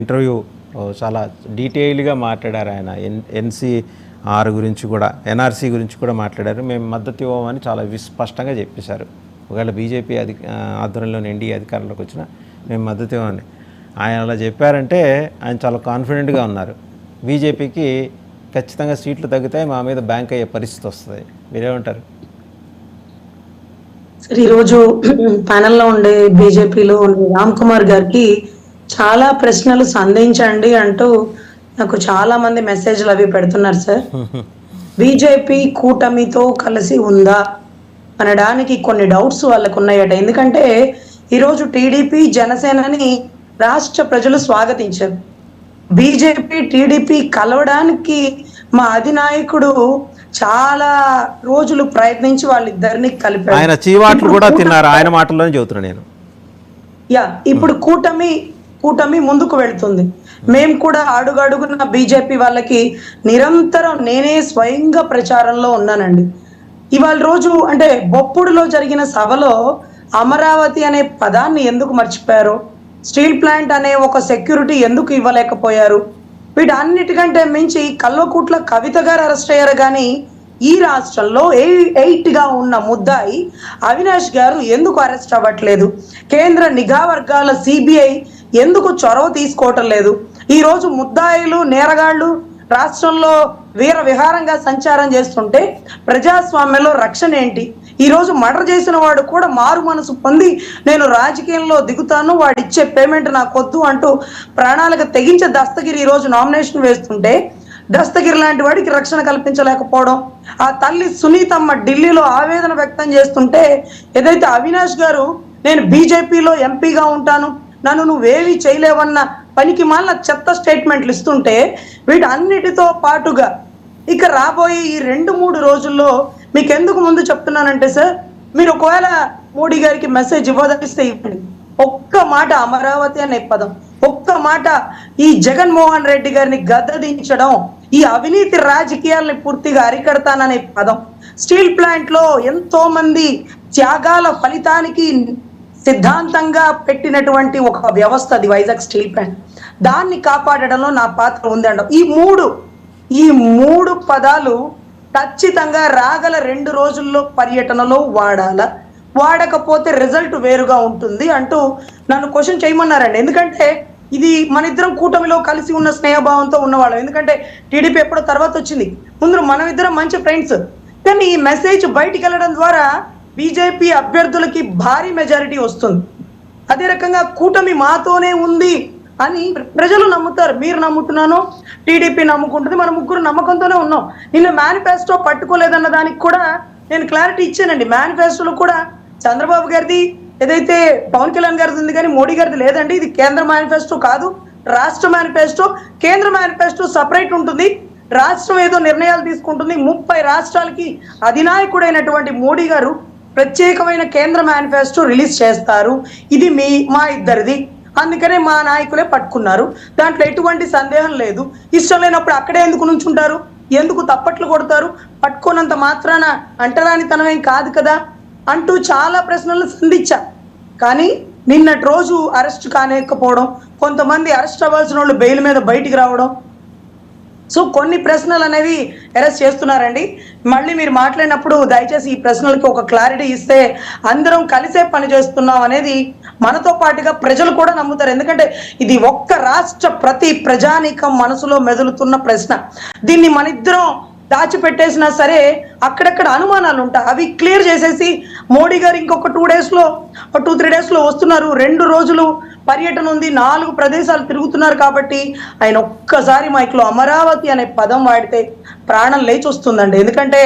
Interview చాలా డీటెయిల్గా మాట్లాడారు ఆయన. ఎన్సీఆర్ గురించి కూడా, ఎన్ఆర్సీ గురించి కూడా మాట్లాడారు. మేము మద్దతు ఇవ్వమని చాలా స్పష్టంగా చెప్పేశారు. ఒకవేళ బీజేపీ ఆధ్వర్యంలోని ఎన్డీఏ అధికారంలోకి వచ్చినా మేము మద్దతు ఇవ్వమని ఆయన అలా చెప్పారంటే ఆయన చాలా కాన్ఫిడెంట్గా ఉన్నారు. బీజేపీకి ఖచ్చితంగా సీట్లు తగ్గుతాయి, మా మీద బ్యాంక్ అయ్యే పరిస్థితి వస్తుంది. మీరేమంటారు? ఈరోజు ప్యానెల్లో ఉండే బీజేపీలో ఉండే రామ్ కుమార్ గారికి చాలా ప్రశ్నలు సంధించండి అంటూ నాకు చాలా మంది మెసేజ్లు అవి పెడుతున్నారు సార్. బీజేపీ కూటమితో కలిసి ఉందా అనడానికి కొన్ని డౌట్స్ వాళ్ళకు ఉన్నాయట. ఎందుకంటే ఈరోజు టీడీపీ జనసేనని రాష్ట్ర ప్రజలు స్వాగతించారు. బీజేపీ టీడీపీ కలవడానికి మా అధినాయకుడు చాలా రోజులు ప్రయత్నించి వాళ్ళిద్దరిని కలిపారు. ఆయన చీవాట్లు కూడా తిన్నారు, ఆయన మాటల్లోనే చెబుతున్నా నేను. ఇప్పుడు కూటమి ముందుకు వెళ్తుంది. మేము కూడా అడుగడుగున బీజేపీ వాళ్ళకి నిరంతరం నేనే స్వయంగా ప్రచారంలో ఉన్నానండి. ఇవాళ రోజు అంటే బొప్పుడులో జరిగిన సభలో అమరావతి అనే పదాన్ని ఎందుకు మర్చిపోయారు, స్టీల్ ప్లాంట్ అనే ఒక సెక్యూరిటీ ఎందుకు ఇవ్వలేకపోయారు, వీటన్నిటికంటే మించి కల్వకుట్ల కవిత గారు అరెస్ట్ అయ్యారు. కానీ ఈ రాష్ట్రంలో 8గా ఉన్న ముద్దాయి అవినాష్ గారు ఎందుకు అరెస్ట్ అవ్వట్లేదు, కేంద్ర నిఘా వర్గాల సిబిఐ ఎందుకు చొరవ తీసుకోవటం లేదు, ఈరోజు ముద్దాయిలు నేరగాళ్లు రాష్ట్రంలో వీర విహారంగా సంచారం చేస్తుంటే ప్రజాస్వామ్యంలో రక్షణ ఏంటి? ఈరోజు మర్డర్ చేసిన వాడు కూడా మారు మనసు పొంది నేను రాజకీయంలో దిగుతాను, వాడిచ్చే పేమెంట్ నాకు వద్దు అంటూ ప్రాణాలకు తెగించే దస్తగిరి ఈరోజు నామినేషన్ వేస్తుంటే దస్తగిరి లాంటి వాడికి రక్షణ కల్పించలేకపోవడం, ఆ తల్లి సునీతమ్మ ఢిల్లీలో ఆవేదన వ్యక్తం చేస్తుంటే ఏదైతే అవినాష్ గారు నేను బీజేపీలో ఎంపీగా ఉంటాను, నన్ను నువ్వేమీ చేయలేవన్న పనికి మాలిన చెత్త స్టేట్మెంట్లు ఇస్తుంటే వీటన్నిటితో పాటుగా ఇక రాబోయే ఈ 2-3 రోజుల్లో మీకు ఎందుకు ముందు చెప్తున్నానంటే సార్, మీరు ఒకవేళ మోడీ గారికి మెసేజ్ ఇవ్వదలిస్తే ఇవ్వండి. ఒక్క మాట అమరావతి అనే పదం, ఒక్క మాట ఈ జగన్మోహన్ రెడ్డి గారిని గద్దదించడం, ఈ అవినీతి రాజకీయాల్ని పూర్తిగా అరికడతాననే పదం, స్టీల్ ప్లాంట్ లో ఎంతో మంది త్యాగాల ఫలితానికి సిద్ధాంతంగా పెట్టినటువంటి ఒక వ్యవస్థ అది వైజాగ్ స్టీల్ ప్లాంట్, దాన్ని కాపాడడంలో నా పాత్ర ఉంది అంటాం. ఈ మూడు పదాలు ఖచ్చితంగా రాగల 2 రోజుల్లో పర్యటనలో వాడకపోతే రిజల్ట్ వేరుగా ఉంటుంది అంటూ నన్ను క్వశ్చన్ చేయమన్నారండి. ఎందుకంటే ఇది మన ఇద్దరం కూటమిలో కలిసి ఉన్న స్నేహభావంతో ఉన్నవాళ్ళం. ఎందుకంటే టీడీపీ ఎప్పుడో తర్వాత వచ్చింది, ముందు మనం ఇద్దరం మంచి ఫ్రెండ్స్. కానీ ఈ మెసేజ్ బయటికి వెళ్ళడం ద్వారా బీజేపీ అభ్యర్థులకి భారీ మెజారిటీ వస్తుంది. అదే రకంగా కూటమి మాతోనే ఉంది అని ప్రజలు నమ్ముతారు. మీరు నమ్ముతున్నాను, టీడీపీ నమ్ముకుంటుంది, మన ముగ్గురు నమ్మకంతోనే ఉన్నాం. నిన్న మేనిఫెస్టో పట్టుకోలేదన్న దానికి కూడా నేను క్లారిటీ ఇచ్చానండి. మేనిఫెస్టోలో కూడా చంద్రబాబు గారిది ఏదైతే పవన్ కళ్యాణ్ గారిది ఉంది కానీ మోడీ గారిది లేదండి. ఇది కేంద్ర మేనిఫెస్టో కాదు, రాష్ట్ర మేనిఫెస్టో. కేంద్ర మేనిఫెస్టో సపరేట్ ఉంటుంది, రాష్ట్రం ఏదో నిర్ణయాలు తీసుకుంటుంది. 30 రాష్ట్రాలకి అధినాయకుడైనటువంటి మోడీ గారు ప్రత్యేకమైన కేంద్ర మేనిఫెస్టో రిలీజ్ చేస్తారు. ఇది మా ఇద్దరిది, అందుకనే మా నాయకులే పట్టుకున్నారు, దాంట్లో ఎటువంటి సందేహం లేదు. ఇష్టం లేనప్పుడు అక్కడే ఎందుకు నుంచుంటారు, ఎందుకు తప్పట్లు కొడతారు, పట్టుకోనంత మాత్రాన అంటరానితనమేం కాదు కదా అంటూ చాలా ప్రశ్నలు సంధించా. కానీ నిన్నటి రోజు అరెస్ట్ కానేకపోవడం, కొంతమంది అరెస్ట్ అవ్వాల్సిన వాళ్ళు బెయిల్ మీద బయటికి రావడం, సో కొన్ని ప్రశ్నలు అనేవి అరెస్ట్ చేస్తున్నారండి. మళ్ళీ మీరు మాట్లాడినప్పుడు దయచేసి ఈ ప్రశ్నలకి ఒక క్లారిటీ ఇస్తే అందరం కలిసే పని చేస్తున్నాం అనేది మనతో పాటుగా ప్రజలు కూడా నమ్ముతారు. ఎందుకంటే ఇది ఒక్క రాష్ట్ర ప్రతి ప్రజానీకం మనసులో మెదులుతున్న ప్రశ్న. దీన్ని మన ఇద్దరం దాచిపెట్టేసినా సరే అక్కడక్కడ అనుమానాలు ఉంటాయి, అవి క్లియర్ చేసేసి మోడీ గారు ఇంకొక 2-3 డేస్లో వస్తున్నారు. 2 రోజులు పర్యటన ఉంది, 4 ప్రదేశాలు తిరుగుతున్నారు. కాబట్టి ఆయన ఒక్కసారి మైక్లో అమరావతి అనే పదం వాడితే ప్రాణం లేచి వస్తుందండి. ఎందుకంటే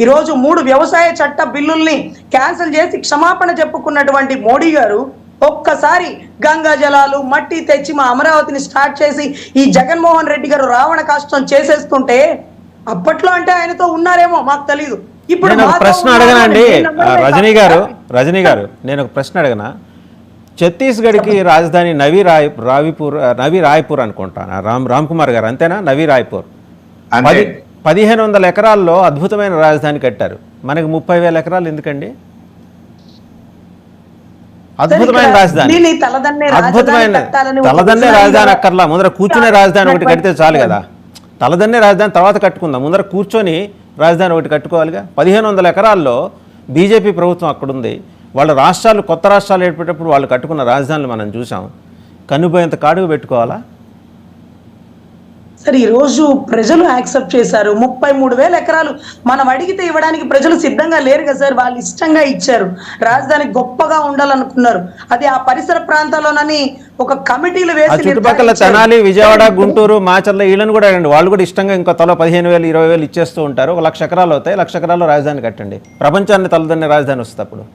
ఈరోజు 3 వ్యవసాయ చట్ట బిల్లుల్ని క్యాన్సిల్ చేసి క్షమాపణ చెప్పుకున్నటువంటి మోడీ గారు ఒక్కసారి గంగా జలాలు మట్టి తెచ్చి మా అమరావతిని స్టార్ట్ చేసి ఈ జగన్మోహన్ రెడ్డి గారు రావణ కాష్టం చేసేస్తుంటే అప్పట్లో అంటే ఆయనతో ఉన్నారేమో మాకు తెలీదు. ఇప్పుడు ప్రశ్న అడగనండి రజనీ గారు, నేను ఒక ప్రశ్న అడగనా? ఛత్తీస్గఢ్కి రాజధాని నవీ రాయ్పూర్ అనుకుంటాను. రామ్ కుమార్ గారు అంతేనా? నవీ రాయ్పూర్ 1500 ఎకరాల్లో అద్భుతమైన రాజధాని కట్టారు. మనకి 30,000 ఎకరాలు ఎందుకండి? అద్భుతమైన రాజధాని, ఢిల్లీని తలదన్నే అద్భుతమైన కట్టాలని తలదన్నే రాజధాని అక్కర్లా, ముందర కూర్చునే రాజధాని ఒకటి కడితే చాలు కదా. తలదన్నే రాజధాని తర్వాత కట్టుకుందాం, ముందర కూర్చొని రాజధాని ఒకటి కట్టుకోవాలిగా. 1500 ఎకరాల్లో బీజేపీ ప్రభుత్వం అక్కడుంది. వాళ్ళ రాష్ట్రాలు, కొత్త రాష్ట్రాలు ఏర్పడేటప్పుడు వాళ్ళు కట్టుకున్న రాజధానులు మనం చూసాం. కనుపోయేంత కాడుగు పెట్టుకోవాలా? సరే, ఈ రోజు ప్రజలు యాక్సెప్ట్ చేశారు. 33,000 ఎకరాలు మనం అడిగితే ఇవ్వడానికి ప్రజలు సిద్ధంగా లేరు కదా సార్. వాళ్ళు ఇష్టంగా ఇచ్చారు. రాజధాని గొప్పగా ఉండాలనుకున్నారు. అది ఆ పరిసర ప్రాంతాల్లోనని ఒక కమిటీలు వేసి చుట్టుపక్కల తెనాలి, విజయవాడ, గుంటూరు, మాచర్ల వీళ్ళని కూడా అడగండి. వాళ్ళు కూడా ఇష్టంగా ఇంకో తలో 15,000, 20,000 ఇచ్చేస్తూ ఉంటారు. 1,00,000 ఎకరాలు అవుతాయి. 1,00,000 ఎకరాల్లో రాజధాని కట్టండి. ప్రపంచాన్ని తలదన్నే రాజధాని వస్తుంది అప్పుడు.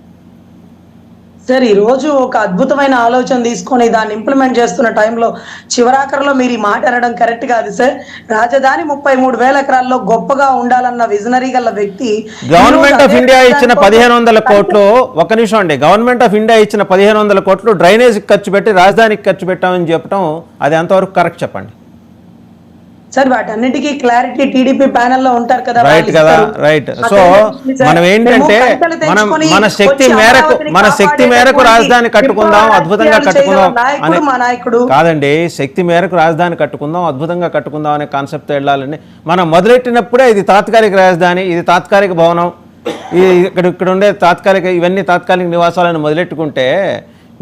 సార్, ఈ రోజు ఒక అద్భుతమైన ఆలోచన తీసుకొని దాన్ని ఇంప్లిమెంట్ చేస్తున్న టైంలో చివరాఖరిలో మీరు ఈ మాట అనడం కరెక్ట్ కాదు సార్. రాజధాని 33,000 ఎకరాల్లో గొప్పగా ఉండాలన్న విజనరీ గల వ్యక్తి గవర్నమెంట్ ఆఫ్ ఇండియా ఇచ్చిన 1,500 కోట్లు, ఒక్క నిమిషం అండి, గవర్నమెంట్ ఆఫ్ ఇండియా ఇచ్చిన 1,500 కోట్లు డ్రైనేజీకి ఖర్చు పెట్టి రాజధానికి ఖర్చు పెట్టామని చెప్పడం అది ఎంతవరకు కరెక్ట్ చెప్పండి. సార్, వాటన్నిటికీ క్లారిటీ టీడీపీ ప్యానెల్లో ఉంటారు కదా. రైట్ కదా, రైట్. సో మనం ఏంటంటే మన శక్తి మేరకు రాజధాని కట్టుకుందాం, అద్భుతంగా కట్టుకుందాం అనే కాదండి, శక్తి మేరకు రాజధాని కట్టుకుందాం, అద్భుతంగా కట్టుకుందాం అనే కాన్సెప్ట్ వెళ్ళాలండి. మనం మొదలెట్టినప్పుడే ఇది తాత్కాలిక రాజధాని, ఇది తాత్కాలిక భవనం, ఇక్కడ ఉండే తాత్కాలిక, ఇవన్నీ తాత్కాలిక నివాసాలను మొదలెట్టుకుంటే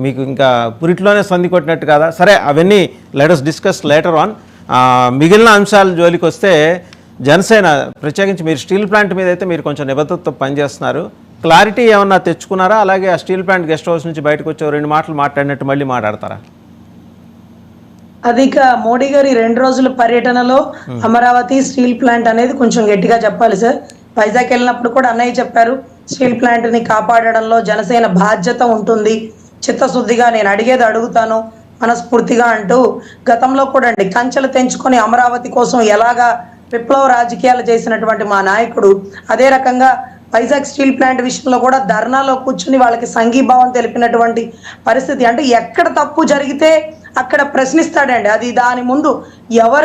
మీకు ఇంకా పురిట్లోనే సంధి కొట్టినట్టు కదా. సరే, అవన్నీ let us discuss later on. మిగిలిన అంశాల జోలికి వస్తే, జనసేన ప్రత్యేకించి మీరు స్టీల్ ప్లాంట్ మీద అయితే మీరు కొంచెం నిబద్ధతతో పనిచేస్తున్నారు. క్లారిటీ ఏమన్నా తెచ్చుకున్నారా? అలాగే ఆ స్టీల్ ప్లాంట్ గెస్ట్ హౌస్ నుంచి బయటకు వచ్చి 2 మాటలు మాట్లాడినట్టు మళ్ళీ మాట్లాడతారా? అది ఇక మోడీ గారి 2 రోజుల పర్యటనలో అమరావతి స్టీల్ ప్లాంట్ అనేది కొంచెం గట్టిగా చెప్పాలి సార్. వైజాగ్ వెళ్ళినప్పుడు కూడా అన్నయ్య చెప్పారు, స్టీల్ ప్లాంట్ ని కాపాడడంలో జనసేన బాధ్యత ఉంటుంది, చిత్తశుద్ధిగా నేను అడిగేది అడుగుతాను మనస్ఫూర్తిగా అంటూ, గతంలో కూడా అండి కంచెలు తెంచుకొని అమరావతి కోసం ఎలాగా విప్లవ రాజకీయాలు చేసినటువంటి మా నాయకుడు అదే రకంగా వైజాగ్ స్టీల్ ప్లాంట్ విషయంలో కూడా ధర్నాలో కూర్చుని వాళ్ళకి సంఘీభావం తెలిపినటువంటి పరిస్థితి. అంటే ఎక్కడ తప్పు జరిగితే అక్కడ ప్రశ్నిస్తాడండి. అది దాని ముందు ఎవరు